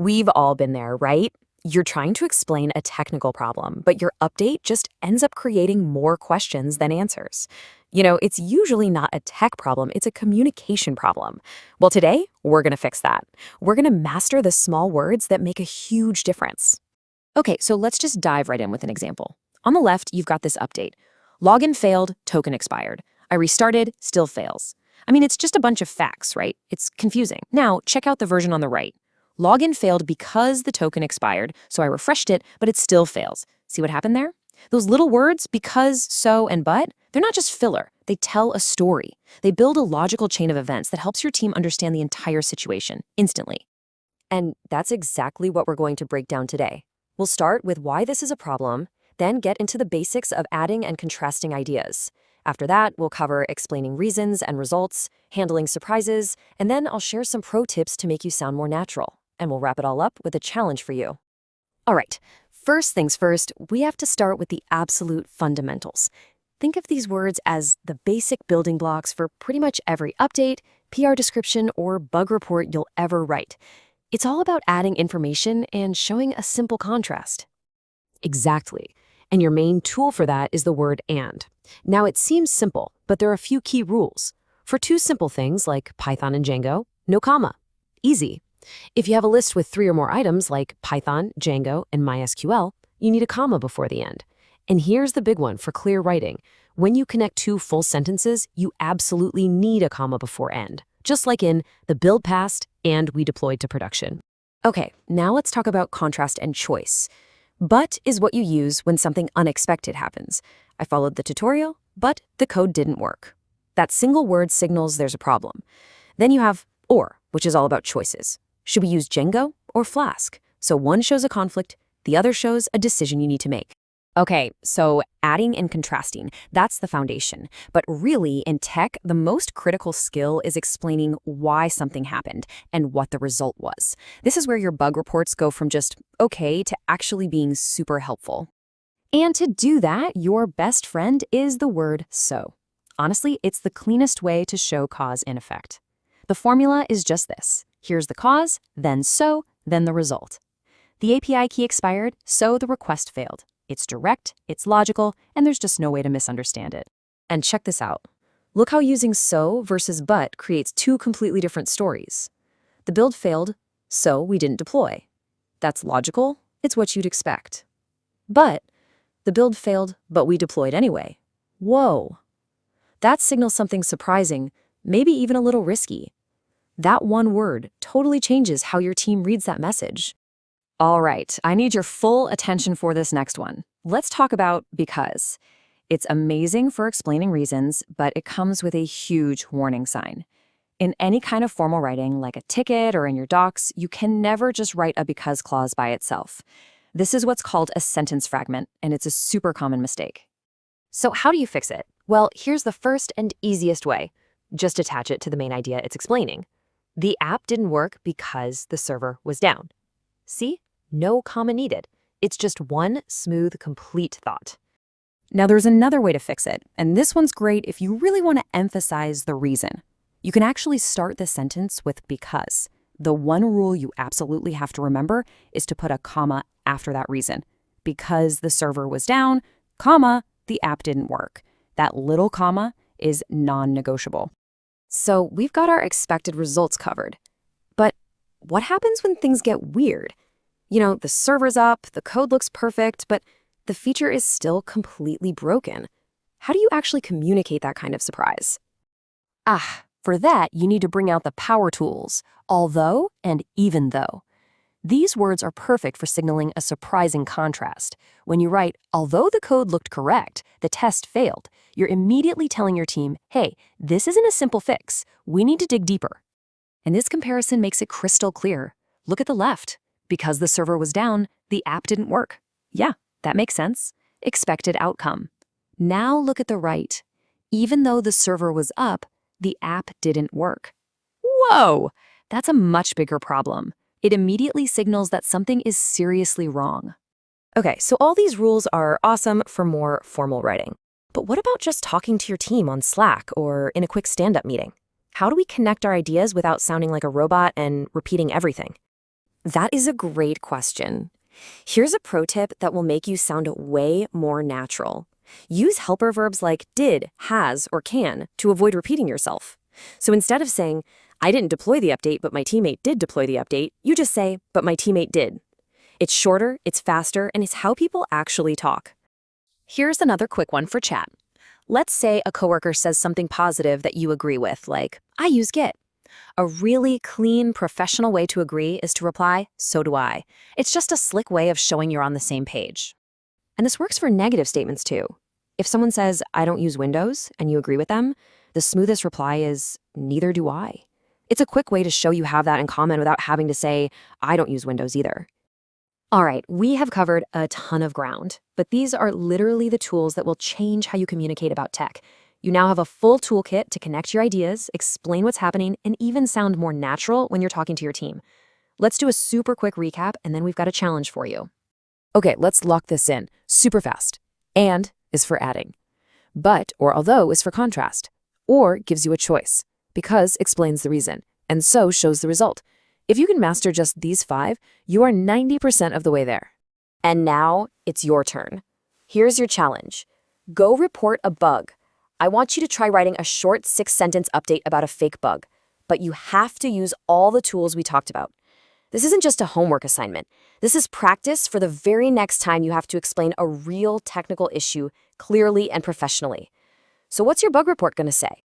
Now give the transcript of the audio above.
We've all been there, right? You're trying to explain a technical problem, but your update just ends up creating more questions than answers. It's usually not a tech problem, it's a communication problem. Well, today, we're going to fix that. We're going to master the small words that make a huge difference. Okay, so let's just dive right in with an example. On the left, you've got this update. Login failed, token expired. I restarted, still fails. I mean, it's just a bunch of facts, right? It's confusing. Now, check out the version on the right. Login failed because the token expired, so I refreshed it, but it still fails. See what happened there? Those little words, because, so, and but, they're not just filler. They tell a story. They build a logical chain of events that helps your team understand the entire situation instantly. And that's exactly what we're going to break down today. We'll start with why this is a problem, then get into the basics of adding and contrasting ideas. After that, we'll cover explaining reasons and results, handling surprises, and then I'll share some pro tips to make you sound more natural. And we'll wrap it all up with a challenge for you. All right, first things first, we have to start with the absolute fundamentals. Think of these words as the basic building blocks for pretty much every update, PR description, or bug report you'll ever write. It's all about adding information and showing a simple contrast. Exactly. And your main tool for that is the word and. Now, it seems simple, but there are a few key rules. For two simple things like Python and Django, no comma. Easy. If you have a list with 3 or more items like Python, Django, and MySQL, you need a comma before the end. And here's the big one for clear writing. When you connect 2 full sentences, you absolutely need a comma before end, just like in the build passed and we deployed to production. Okay, now let's talk about contrast and choice. But is what you use when something unexpected happens. I followed the tutorial, but the code didn't work. That single word signals there's a problem. Then you have or, which is all about choices. Should we use Django or Flask? So one shows a conflict, the other shows a decision you need to make. Okay, so adding and contrasting, that's the foundation. But really, in tech, the most critical skill is explaining why something happened and what the result was. This is where your bug reports go from just okay to actually being super helpful. And to do that, your best friend is the word so. Honestly, it's the cleanest way to show cause and effect. The formula is just this. Here's the cause, then so, then the result. The API key expired, so the request failed. It's direct, it's logical, and there's just no way to misunderstand it. And check this out. Look how using so versus but creates 2 completely different stories. The build failed, so we didn't deploy. That's logical, it's what you'd expect. But the build failed, but we deployed anyway. Whoa. That signals something surprising, maybe even a little risky. That one word totally changes how your team reads that message. All right, I need your full attention for this next one. Let's talk about because. It's amazing for explaining reasons, but it comes with a huge warning sign. In any kind of formal writing, like a ticket or in your docs, you can never just write a because clause by itself. This is what's called a sentence fragment, and it's a super common mistake. So how do you fix it? Well, here's the first and easiest way. Just attach it to the main idea it's explaining. The app didn't work because the server was down. See? No comma needed. It's just one smooth, complete thought. Now there's another way to fix it, and this one's great if you really want to emphasize the reason. You can actually start the sentence with because. The one rule you absolutely have to remember is to put a comma after that reason. Because the server was down, comma, the app didn't work. That little comma is non-negotiable. So we've got our expected results covered. But what happens when things get weird? The server's up, the code looks perfect, but the feature is still completely broken. How do you actually communicate that kind of surprise? For that, you need to bring out the power tools, although and even though. These words are perfect for signaling a surprising contrast. When you write, although the code looked correct, the test failed, you're immediately telling your team, hey, this isn't a simple fix. We need to dig deeper. And this comparison makes it crystal clear. Look at the left. Because the server was down, the app didn't work. Yeah, that makes sense. Expected outcome. Now look at the right. Even though the server was up, the app didn't work. Whoa! That's a much bigger problem. It immediately signals that something is seriously wrong. Okay, so all these rules are awesome for more formal writing. But what about just talking to your team on Slack or in a quick stand-up meeting? How do we connect our ideas without sounding like a robot and repeating everything? That is a great question. Here's a pro tip that will make you sound way more natural. Use helper verbs like did, has, or can to avoid repeating yourself. So instead of saying, I didn't deploy the update, but my teammate did deploy the update, you just say, but my teammate did. It's shorter, it's faster, and it's how people actually talk. Here's another quick one for chat. Let's say a coworker says something positive that you agree with, like, I use Git. A really clean, professional way to agree is to reply, so do I. It's just a slick way of showing you're on the same page. And this works for negative statements too. If someone says, I don't use Windows, and you agree with them, the smoothest reply is, neither do I. It's a quick way to show you have that in common without having to say, I don't use Windows either. All right, we have covered a ton of ground, but these are literally the tools that will change how you communicate about tech. You now have a full toolkit to connect your ideas, explain what's happening, and even sound more natural when you're talking to your team. Let's do a super quick recap, and then we've got a challenge for you. Okay, let's lock this in super fast. And is for adding. But or although is for contrast. Or gives you a choice. Because explains the reason. And so shows the result. If you can master just these 5, you are 90% of the way there. And now it's your turn. Here's your challenge. Go report a bug. I want you to try writing a short 6-sentence update about a fake bug. But you have to use all the tools we talked about. This isn't just a homework assignment. This is practice for the very next time you have to explain a real technical issue clearly and professionally. So what's your bug report going to say?